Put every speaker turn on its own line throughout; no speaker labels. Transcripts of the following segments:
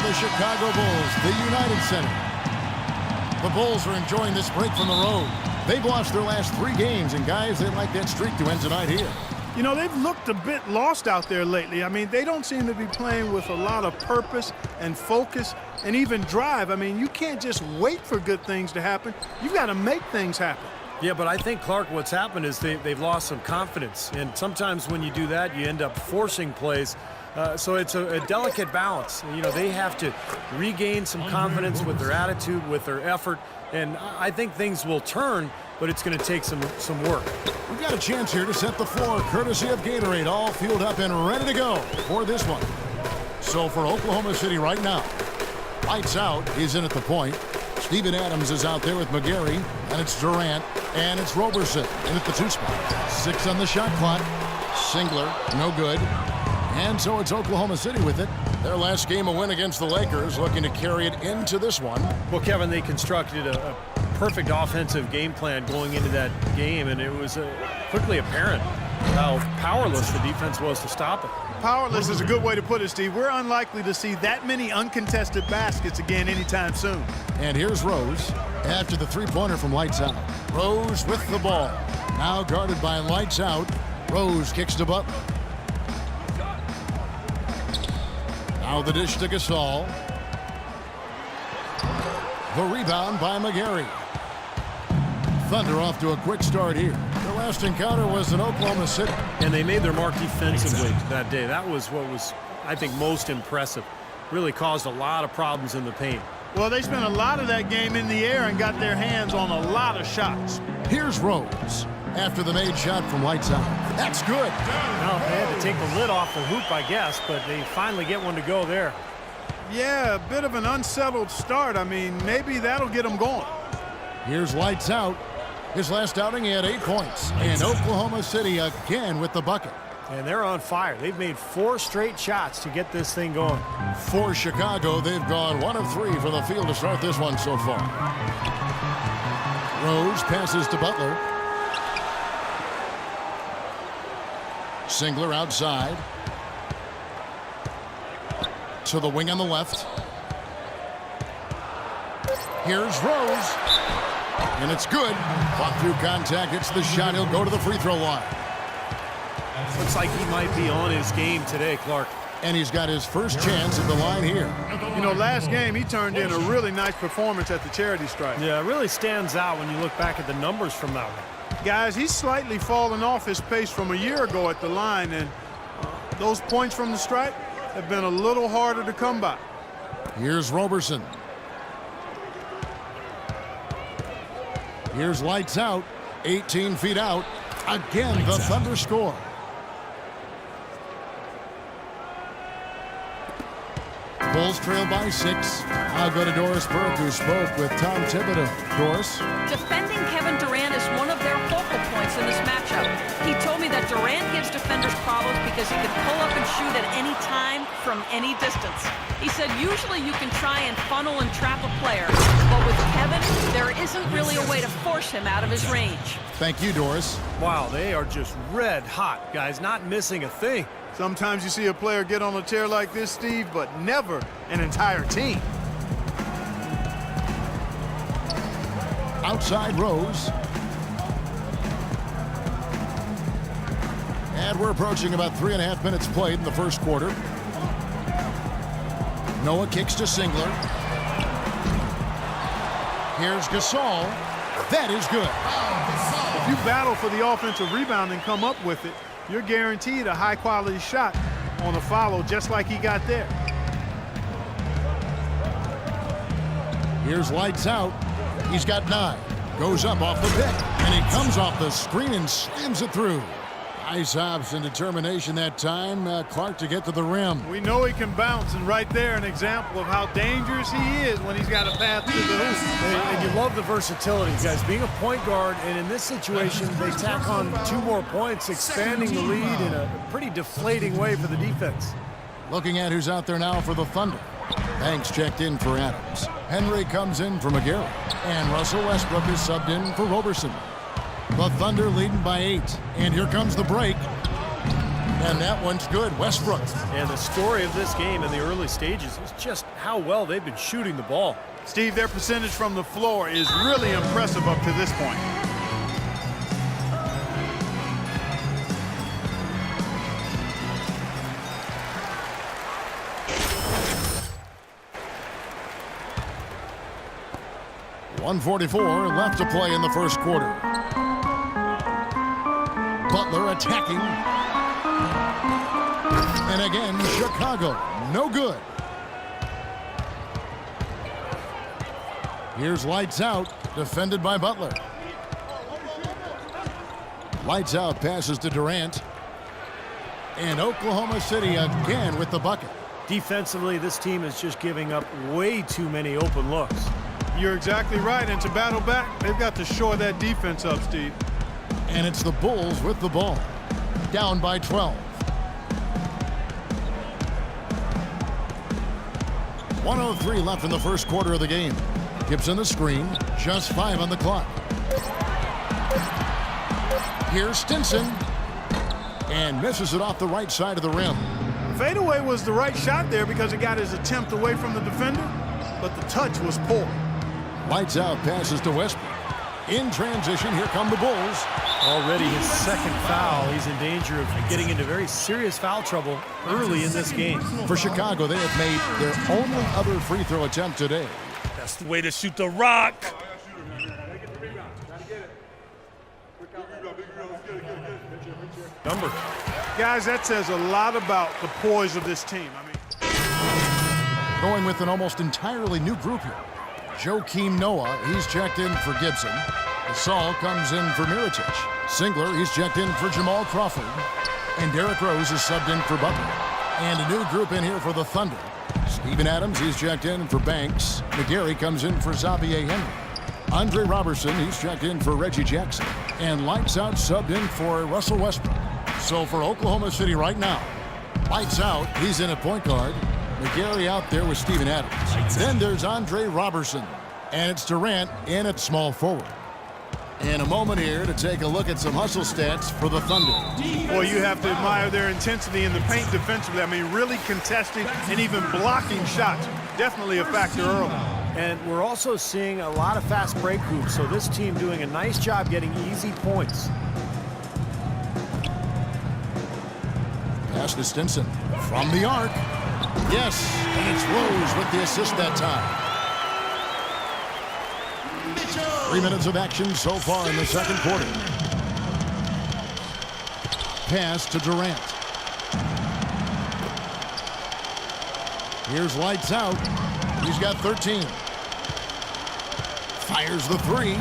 the Chicago Bulls, the United Center. The Bulls are enjoying this break from the road. They've lost their last 3 games, and guys, they like that streak to end tonight here.
You know, they've looked a bit lost out there lately. I mean, they don't seem to be playing with a lot of purpose and focus and even drive. I mean, you can't just wait for good things to happen. You've got to make things happen.
Yeah, but I think, Clark, what's happened is they've lost some confidence. And sometimes when you do that, you end up forcing plays. So it's a delicate balance. You know, they have to regain some confidence with their attitude, with their effort. And I think things will turn, but it's going to take some work.
We've got a chance here to set the floor, courtesy of Gatorade, all fueled up and ready to go for this one. So for Oklahoma City right now, lights out is in at the point. Steven Adams is out there with McGarry, and it's Durant, and it's Roberson in at the 2 spot. 6 on the shot clock. Singler, no good. And so it's Oklahoma City with it. Their last game, a win against the Lakers, looking to carry it into this one.
Well, Kevin, they constructed a perfect offensive game plan going into that game, and it was quickly apparent how powerless the defense was to stop it.
Powerless is a good way to put it, Steve. We're unlikely to see that many uncontested baskets again anytime soon.
And here's Rose after the 3-pointer from Lights Out. Rose with the ball. Now guarded by Lights Out. Rose kicks to Butler. Now the dish to Gasol. The rebound by McGarry. Thunder off to a quick start here. Their last encounter was in Oklahoma City.
And they made their mark defensively that day. That was what was, I think, most impressive. Really caused a lot of problems in the paint.
Well, they spent a lot of that game in the air and got their hands on a lot of shots.
Here's Rose after the made shot from Lights Out. That's good.
Well, they had to take the lid off the hoop, I guess, but they finally get one to go there.
Yeah, a bit of an unsettled start. I mean, maybe that'll get them going.
Here's Lights Out. His last outing, he had 8 points. And Oklahoma City again with the bucket.
And they're on fire. They've made 4 straight shots to get this thing going.
For Chicago, they've gone 1 of 3 from the field to start this one so far. Rose passes to Butler. Singler outside. To the wing on the left. Here's Rose. And it's good. Fought through contact. It's the shot. He'll go to the free throw line.
Looks like he might be on his game today, Clark.
And he's got his first chance at the line here.
You know, last game he turned in a really nice performance at the charity stripe.
Yeah, it really stands out when you look back at the numbers from that one.
Guys, he's slightly fallen off his pace from a year ago at the line, and those points from the stripe have been a little harder to come by.
Here's Roberson. Here's Lights Out. 18 feet out. Again, the Thunder score. Bulls trail by 6. I'll go to Doris Burke, who spoke with Tom Thibodeau. Doris?
Defending Kevin Durant is one of their focal points in this matchup. He told me that Durant gives defenders problems because he can pull up and shoot at any time from any distance. He said usually you can try and funnel and trap a player, but with Kevin, there isn't really a way to force him out of his range.
Thank you, Doris.
Wow, they are just red hot, guys, not missing a thing.
Sometimes you see a player get on a tear like this, Steve, but never an entire team.
Outside Rose. And we're approaching about 3.5 minutes played in the first quarter. Noah kicks to Singler. Here's Gasol. That is good.
If you battle for the offensive rebound and come up with it, you're guaranteed a high-quality shot on a follow just like he got there.
Here's Lights Out. He's got 9. Goes up off the pick. And he comes off the screen and slams it through. Nice hops and determination that time. Clark to get to the rim.
We know he can bounce, and right there an example of how dangerous he is when he's got a path to the hoop.
And you love the versatility, guys. Being a point guard, and in this situation, they tack on 2 more points, expanding the lead in a pretty deflating way for the defense.
Looking at who's out there now for the Thunder. Banks checked in for Adams. Henry comes in for McGarry. And Russell Westbrook is subbed in for Roberson. The Thunder leading by 8. And here comes the break. And that one's good. Westbrook.
And the story of this game in the early stages is just how well they've been shooting the ball.
Steve, their percentage from the floor is really impressive up to this point.
.144 left to play in the first quarter. Butler attacking. And again, Chicago, no good. Here's Lights Out, defended by Butler. Lights Out passes to Durant. And Oklahoma City again with the bucket.
Defensively, this team is just giving up way too many open looks.
You're exactly right, and to battle back, they've got to shore that defense up, Steve.
And it's the Bulls with the ball. Down by 12. 1:03 left in the first quarter of the game. Gibson the screen, just 5 on the clock. Here's Stinson. And misses it off the right side of the rim.
Fadeaway was the right shot there because it got his attempt away from the defender, but the touch was poor.
Lights Out passes to Westbrook. In transition, here come the Bulls.
Already his second foul. He's in danger of getting into very serious foul trouble early in this game.
For Chicago, they have made their only other free throw attempt today.
That's the way to shoot the rock.
Number.
Guys, that says a lot about the poise of this team.
Going with an almost entirely new group here. Joakim Noah, he's checked in for Gibson. Gasol comes in for Mirotic. Singler, he's checked in for Jamal Crawford. And Derrick Rose is subbed in for Butler. And a new group in here for the Thunder. Steven Adams, he's checked in for Banks. McGarry comes in for Xavier Henry. Andre Robertson, he's checked in for Reggie Jackson. And Lights Out subbed in for Russell Westbrook. So for Oklahoma City right now, Lights Out, he's in at point guard. McGarry out there with Steven Adams. Then there's Andre Robertson. And it's Durant in at small forward. And a moment here to take a look at some hustle stats for the Thunder.
Boy, you have to admire their intensity in the paint defensively. I mean, really contesting and even blocking shots. Definitely a factor early.
And we're also seeing a lot of fast break hoops, so this team doing a nice job getting easy points.
Pass to Stinson from the arc. Yes, and it's Rose with the assist that time. 3 minutes of action so far in the second quarter. Pass to Durant. Here's Lights Out. He's got 13. Fires the three.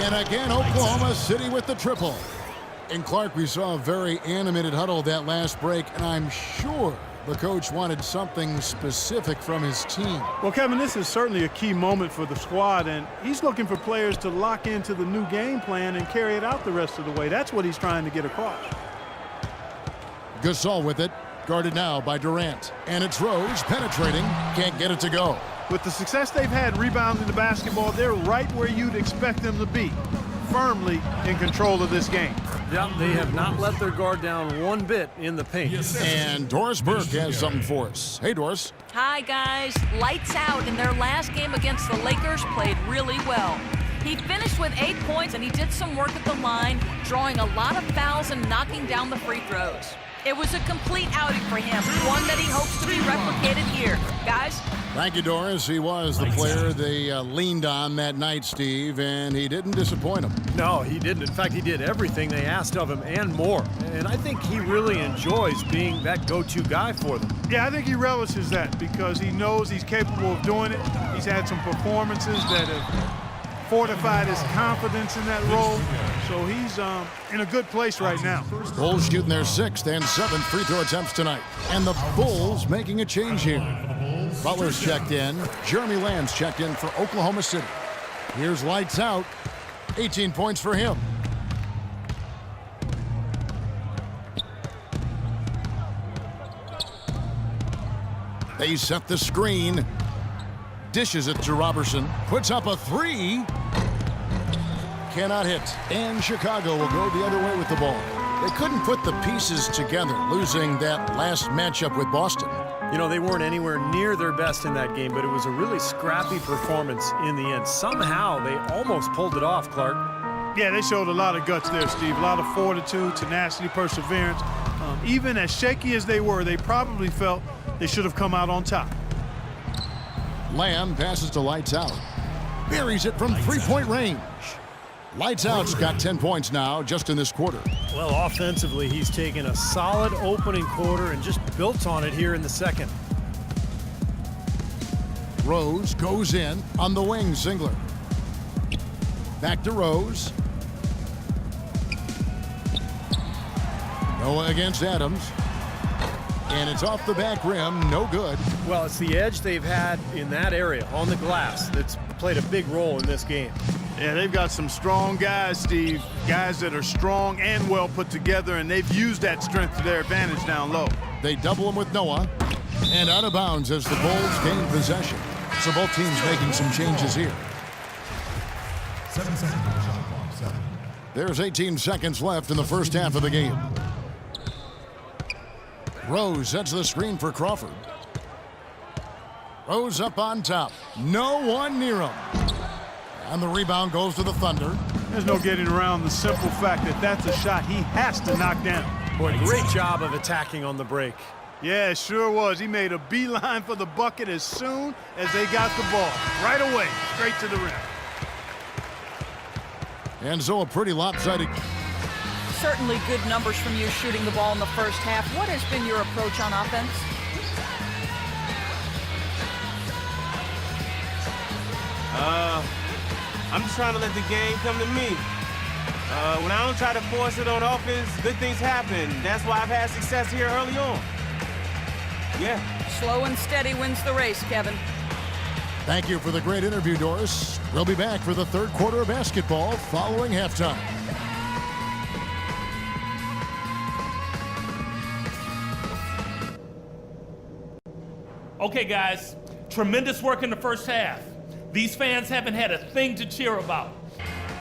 And again, Oklahoma City with the triple. And Clark, we saw a very animated huddle that last break, and I'm sure the coach wanted something specific from his team.
Well, Kevin, this is certainly a key moment for the squad, and he's looking for players to lock into the new game plan and carry it out the rest of the way. That's what he's trying to get across.
Gasol with it, guarded now by Durant. And it's Rose penetrating, can't get it to go.
With the success they've had rebounding the basketball, they're right where you'd expect them to be, firmly in control of this game.
Yeah, they have not let their guard down one bit in the paint.
And Doris Burke has something for us. Hey, Doris.
Hi, guys. Lights Out in their last game against the Lakers played really well. He finished with 8 points, and he did some work at the line, drawing a lot of fouls and knocking down the free throws. It was a complete outing for him, one that he hopes to be replicated here. Guys?
Thank you, Doris. He was the player they leaned on that night, Steve, and he didn't disappoint them.
No, he didn't. In fact, he did everything they asked of him and more. And I think he really enjoys being that go-to guy for them.
Yeah, I think he relishes that because he knows he's capable of doing it. He's had some performances that have fortified his confidence in that role. So he's in a good place right now.
Bulls shooting their 6th and 7th free throw attempts tonight. And the Bulls making a change here. Butler's checked in. Jeremy Lamb's checked in for Oklahoma City. Here's Lights Out. 18 points for him. They set the screen. Dishes it to Robertson. Puts up a three. Cannot hit. And Chicago will go the other way with the ball. They couldn't put the pieces together, losing that last matchup with Boston.
You know, they weren't anywhere near their best in that game, but it was a really scrappy performance in the end. Somehow, they almost pulled it off, Clark.
Yeah, they showed a lot of guts there, Steve. A lot of fortitude, tenacity, perseverance. Even as shaky as they were, they probably felt they should have come out on top.
Lamb passes to Lights Out. Buries it from three-point range. Lights Out's got 10 points now just in this quarter.
Well, offensively, he's taken a solid opening quarter and just built on it here in the second.
Rose goes in on the wing, Singler. Back to Rose. Noah against Adams. And it's off the back rim, no good.
Well, it's the edge they've had in that area on the glass that's played a big role in this game.
Yeah, they've got some strong guys, Steve. Guys that are strong and well put together, and they've used that strength to their advantage down low.
They double him with Noah. And out of bounds as the Bulls gain possession. So both teams making some changes here.
7 seconds on the shot clock. 7.
There's 18 seconds left in the first half of the game. Rose sets the screen for Crawford. Rose up on top. No one near him. And the rebound goes to the Thunder.
There's no getting around the simple fact that that's a shot he has to knock down.
Boy, great job of attacking on the break.
Yeah, it sure was. He made a beeline for the bucket as soon as they got the ball. Right away, straight to the rim.
And so a pretty lopsided.
Certainly good numbers from you shooting the ball in the first half. What has been your approach on offense?
I'm just trying to let the game come to me. When I don't try to force it on offense, good things happen. That's why I've had success here early on. Yeah.
Slow and steady wins the race, Kevin.
Thank you for the great interview, Doris. We'll be back for the third quarter of basketball following halftime.
Okay, guys, tremendous work in the first half. These fans haven't had a thing to cheer about.